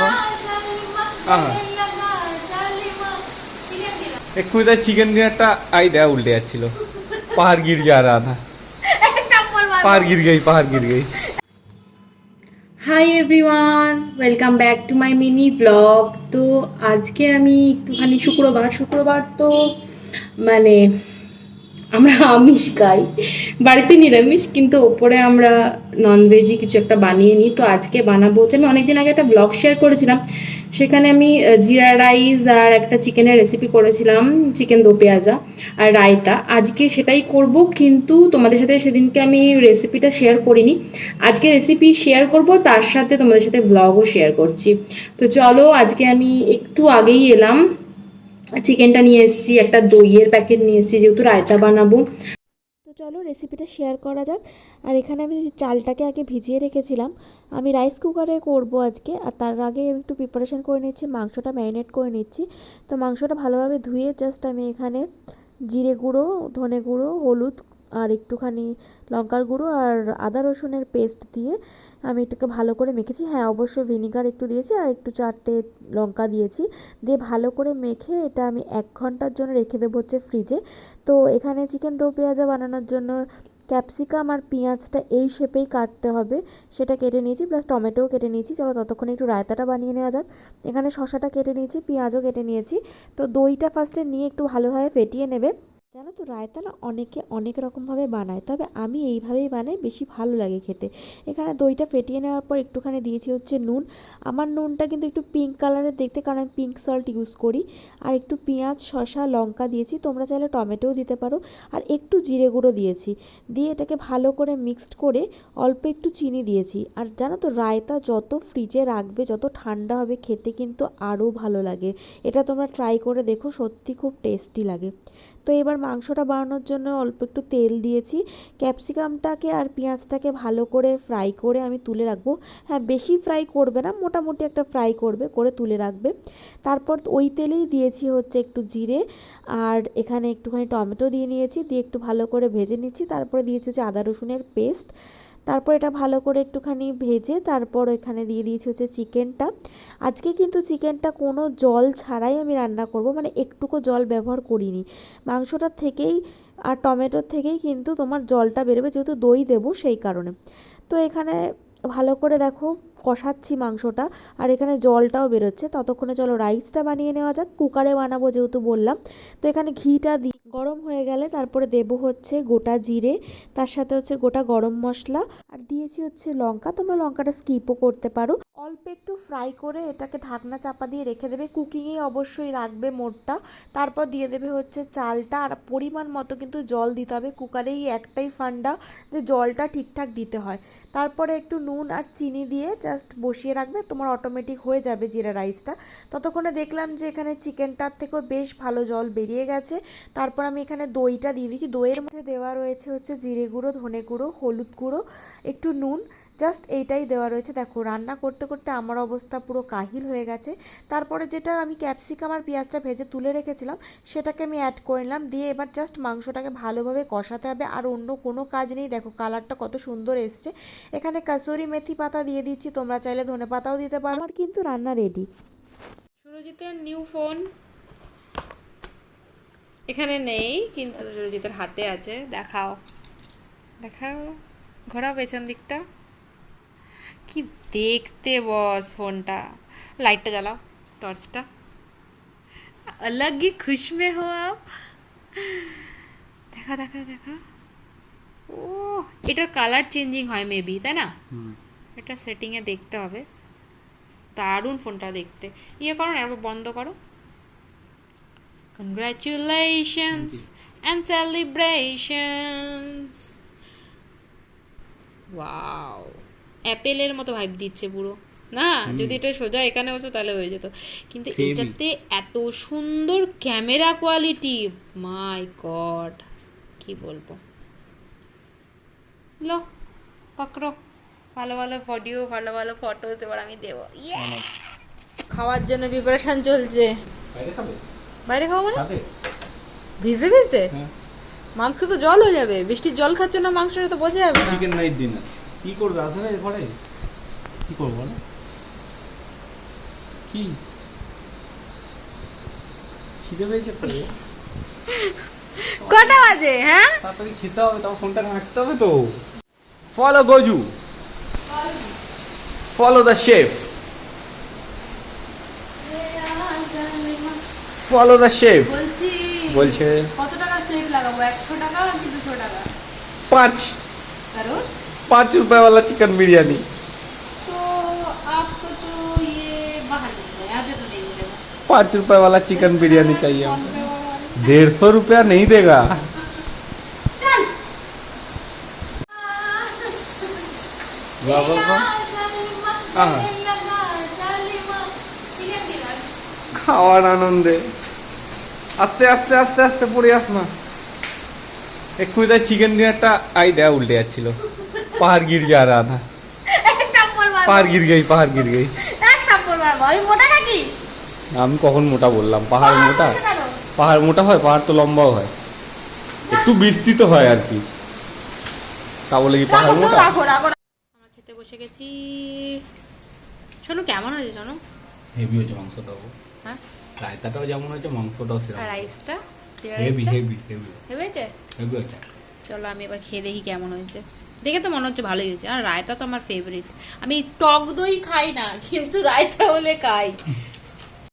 দেখো এক্ষুনি তাই চিকেন ডিনারটা আই দেয়া উল্টে যাচ্ছিল পাহাড় গির যা রা থা পাহাড় গির গই hi everyone, welcome back to my mini blog. তো আজকে আমি একটুখানি শুক্রবার তো মানে আমরা আমিষ খাই, বাড়িতে নিরামিষ, কিন্তু ওপরে আমরা ননভেজই কিছু একটা বানিয়ে নিই। তো আজকে বানাবো হচ্ছে, আমি অনেকদিন আগে একটা ব্লগ শেয়ার করেছিলাম, সেখানে আমি জিরা রাইস আর একটা চিকেনের রেসিপি করেছিলাম, চিকেন দো পেঁয়াজা আর রায়তা। আজকে সেটাই করব, কিন্তু তোমাদের সাথে সেদিনকে আমি রেসিপিটা শেয়ার করিনি। আজকে রেসিপি শেয়ার করব, তার সাথে তোমাদের সাথে ব্লগও শেয়ার করছি। তো চলো, আজকে আমি একটু আগেই এলাম, চিকেনটা নিয়ে এসেছি, একটা দইয়ের প্যাকেট নিয়ে এসেছি যেহেতু রায়তা বানাবো। তো চলো রেসিপিটা শেয়ার করা যাক। আর এখানে আমি চালটাকে আগে ভিজিয়ে রেখেছিলাম, আমি রাইস কুকারে করব আজকে। আর তার আগে একটু প্রিপারেশন করে নিচ্ছি, মাংসটা ম্যারিনেট করে নিচ্ছি। তো মাংসটা ভালোভাবে ধুয়ে জাস্ট আমি এখানে জিরে গুঁড়ো, ধনে গুঁড়ো, হলুদ আর একটুখানি লঙ্কার গুঁড়ো আর আদা রসুনের পেস্ট দিয়ে আমি এটাকে ভালো করে মেখেছি। হ্যাঁ, অবশ্যই ভিনিগার একটু দিয়েছি আর একটু 4টে লঙ্কা দিয়েছি, দিয়ে ভালো করে মেখে এটা আমি 1 ঘন্টার জন্য রেখে দেবো হচ্ছে ফ্রিজে। তো এখানে চিকেন দো পেঁয়াজা বানানোর জন্য ক্যাপসিকাম আর পেঁয়াজটা এই শেপেই কাটতে হবে, সেটা কেটে নিয়েছি, প্লাস টমেটোও কেটে নিয়েছি। চলো ততক্ষণে একটু রায়তাটা বানিয়ে নেওয়া যাক। এখানে শসাটা কেটে নিয়েছি, পেঁয়াজও কেটে নিয়েছি। তো দইটা ফার্স্টে নিয়ে একটু ভালোভাবে ফেটিয়ে নেবে। জানো তো রায়তা না অনেকে অনেক রকমভাবে বানায়, তবে আমি এইভাবেই বানাই, বেশি ভালো লাগে খেতে। এখানে দইটা ফেটিয়ে নেওয়ার পর একটুখানি দিয়েছি হচ্ছে নুন। আমার নুনটা কিন্তু একটু পিঙ্ক কালারের দেখতে, কারণ আমি পিঙ্ক সল্ট ইউজ করি। আর একটু পেঁয়াজ, শসা, লঙ্কা দিয়েছি, তোমরা চাইলে টমেটোও দিতে পারো। আর একটু জিরে গুঁড়ো দিয়েছি, দিয়ে এটাকে ভালো করে মিক্সড করে অল্প একটু চিনি দিয়েছি। আর জানো তো রায়তা যত ফ্রিজে রাখবে, যত ঠান্ডা হবে, খেতে কিন্তু আরও ভালো লাগে। এটা তোমরা ট্রাই করে দেখো, সত্যি খুব টেস্টি লাগে। তো এবার মাংসটা বানানোর জন্য অল্প একটু তেল দিয়েছি, ক্যাপসিকামটাকে আর পেঁয়াজটাকে ভালো করে ফ্রাই করে আমি তুলে রাখবো। হ্যাঁ, বেশি ফ্রাই করবে না, মোটামুটি একটা ফ্রাই করবে, করে তুলে রাখবে। তারপর ওই তেলেই দিয়েছি হচ্ছে একটু জিরে, আর এখানে একটুখানি টমেটো দিয়ে নিয়েছি, দিয়ে একটু ভালো করে ভেজে নিচ্ছি। তারপরে দিয়েছি হচ্ছে আদা রসুনের পেস্ট। তারপর এটা ভালো করে একটুখানি ভেজে তারপর এখানে দিয়ে দিয়েছি হচ্ছে চিকেনটা। আজকে কিন্তু চিকেনটা কোনো জল ছাড়াই আমি রান্না করব, মানে একটুকু জল ব্যবহার করিনি। মাংসটার থেকেই আর টমেটোর থেকেই কিন্তু তোমার জলটা বেরোবে, যেহেতু দই দেবো সেই কারণে। তো এখানে ভালো করে দেখো কষাচ্ছি মাংসটা, আর এখানে জলটাও বেরোচ্ছে। ততক্ষণে চলো রাইসটা বানিয়ে নেওয়া যাক, কুকারে বানাবো যেহেতু বললাম। তো এখানে ঘিটা গরম হয়ে গেলে তারপরে দেবো হচ্ছে গোটা জিরে, তার সাথে হচ্ছে গোটা গরম মশলা, আর দিয়েছি হচ্ছে লঙ্কা। তোমরা লঙ্কাটা স্কিপও করতে পারো। অল্প একটু ফ্রাই করে এটাকে ঢাকনা চাপা দিয়ে রেখে দেবে, কুকিংয়ে অবশ্যই রাখবে মোডটা। তারপর দিয়ে দেবে হচ্ছে চালটা, আর পরিমাণ মতো কিন্তু জল দিতে হবে। কুকারেই একটাই ফান্ডা যে জলটা ঠিকঠাক দিতে হয়। তারপরে একটু নুন আর চিনি দিয়ে জাস্ট বসিয়ে রাখবে, তোমার অটোমেটিক হয়ে যাবে জিরা রাইসটা। ততক্ষণে দেখলাম যে এখানে চিকেনটার থেকেও বেশ ভালো জল বেরিয়ে গেছে। তারপর আমি এখানে দইটা দিয়ে দিচ্ছি। দইয়ের মধ্যে দেওয়া রয়েছে হচ্ছে জিরে গুঁড়ো, ধনে গুঁড়ো, হলুদ গুঁড়ো, একটু নুন, জাস্ট এইটাই দেওয়া রয়েছে। দেখো রান্না করতে করতে আমার অবস্থা পুরো কাহিল হয়ে গেছে। তারপরে যেটা আমি ক্যাপসিকাম আর পেঁয়াজটা ভেজে তুলে রেখেছিলাম, সেটাকে আমি অ্যাড করে নিলাম, দিয়ে এবার জাস্ট মাংসটাকে ভালোভাবে কষাতে হবে, আর অন্য কোনো কাজ নেই। দেখো কালারটা কত সুন্দর এসছে। এখানে কাসুরি মেথি পাতা দিয়ে দিচ্ছি, তোমরা চাইলে ধনে পাতাও দিতে পারো। আমার কিন্তু রান্না রেডি। সুরজিতের নিউ ফোন এখানে নেই, কিন্তু সুরজিতের হাতে আছে। দেখাও দেখাও, ঘোরাও পেছন দিকটা, কি দেখতে বস ফোনটা। লাইটটা জ্বালাও, টর্চটা। अलग ही खुश में हो आप। দেখা দেখা দেখা, ও এটার কালার চেঞ্জিং হয় মেবি, তাই না? এটা সেটিংয়ে দেখতে হবে। দারুণ ফোনটা দেখতে। ইয়ে করো না, একবার বন্ধ করো। Congratulations and celebrations. ওয়াও, অ্যাপেলের মতো ভাইব দিচ্ছে পুরো না। যদি এটা সোজা এখানে হতো তাহলে হয়ে যেত, কিন্তু এটাতে এত সুন্দর ক্যামেরা কোয়ালিটি, মাই গড, কি বলবো। লো পকড়ো, ভালো ভালো ভিডিও, ভালো ভালো ফটো এবার আমি দেবো। খাওয়ার জন্য প্রিপারেশন চলছে। বাইরে খাবো মানে ভিজতে ভিজতে মাংস তো জল হয়ে যাবে। বৃষ্টির জল খাচ্ছ না, মাংসটা তো বোঝা যাবে না। চিকেন নাইট ডিনার কি করবে আসলে? এরপরে কি করবো না, কি খিদে পেয়েছে তো? কটা বাজে? হ্যাঁ, তাড়াতাড়ি খেতে হবে, তাও ফোনটা রাখতে হবে তো। ফলো গোজু, follow the chef, follow the chef. বলছি বলছে কত টাকার প্লেট লাগাবো? 100 টাকা কি 200 টাকা? 5 কারণ रुपए वाला चिकन बिरयानी। तो आपको तो ये बाहर मिलता है, यहाँ पे तो नहीं मिलेगा। 5 रुपए वाला चिकन बिरयानी चाहिए हमको। 150 रुपया नहीं देगा। चल बाबा हाँ। খাওয়ার আনন্দে আস্তে আস্তে আস্তে আস্তে পড়ে আস না। এক্ষুনি তাই চিকেন ডিনারটা আইডিয়া উল্টে যাচ্ছিল। পাহাড় গির যা রা থা। পাহাড় গির গই, পাহাড় গির গই। আমি কখন মোটা বললাম? পাহাড় মোটা, পাহাড় মোটা হয়, পাহাড় তো লম্বাও হয়, একটু বিস্তৃত হয় আর কি, তা বলে কি পাহাড় মোটা? আমরা খেতে বসে গেছি। শোনো কেমন হয়েছে? শোনো হেভি হয়েছে মাংসটাও, হ্যাঁ, রায়তাটাও যেমন হয়েছে, মাংসটাও সেরকম আর রাইসটা হেভি হেভি হেভি হয়েছে। হেভি হয়েছে। চলো আমি এবার খেয়ে দেখি কেমন হয়েছে। দেখে তো মনে হচ্ছে ভালোই হয়েছে। আর রায়তা তো আমার ফেভারিট। আমি টক দই খাই না, কিন্তু রায়তা হলে খাই।